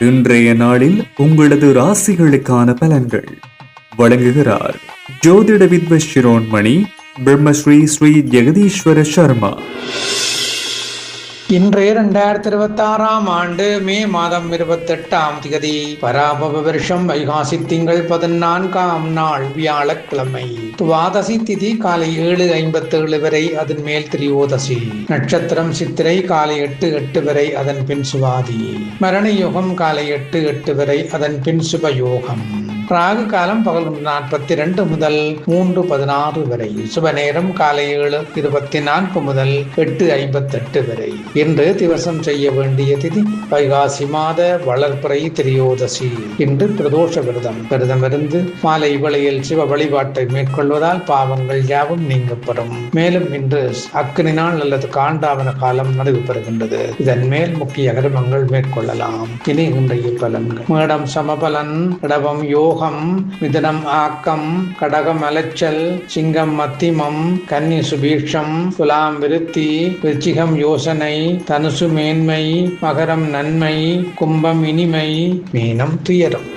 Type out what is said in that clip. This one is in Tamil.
இன்றைய நாளில் உங்களது ராசிகளுக்கான பலன்கள் வழங்குகிறார் ஜோதிட வித்வ சிரோன்மணி பிரம்மஸ்ரீ ஸ்ரீ ஜெகதீஸ்வர சர்மா. இன்றைய 2026 ஆண்டு மே மாதம் 28ஆம் திகதி பராபவ வருஷம் வைகாசி திங்கள் 14ஆம் நாள் வியாழக்கிழமை. துவாதசி திதி காலை 7:57 வரை, அதன் மேல் திரியோதசி. நட்சத்திரம் சித்திரை காலை 8:08 வரை, அதன் பின் சுவாதி. மரண யோகம் காலை 8:08 வரை, அதன் பின் சுபயோகம். ராகு காலம் பகல் 1:42 முதல் 3:16 வரை. சுப நேரம் காலை 7:24 முதல் 8:58 வரை. இன்று திவசம் செய்ய வேண்டிய திதி வைகாசி மாத வளர்பிறை திரியோதசி. இன்று பிரதோஷ விரதமிருந்து மாலை வேளையில் சிவ வழிபாட்டை மேற்கொள்வதால் பாவங்கள் யாவும் நீங்கப்படும். மேலும் இன்று அக்னி நாள் அல்லது காண்டாவன காலம் நிறைவு பெறுகின்றது. இதன் மேல் முக்கிய கர்மங்கள் மேற்கொள்ளலாம். இனி இன்றைய பலன்கள். மேடம் சமபலன், இடவம் யோகம், மிதுனம் ஆக்கம், கடகம் அலைச்சல், சிங்கம் மத்திமம், கன்னி சுபீட்சம், துலாம் விருத்தி, விருச்சிகம் யோசனை, தனுசு மேன்மை, மகரம் நன்மை, கும்பம் இனிமை, மீனம் துயரம்.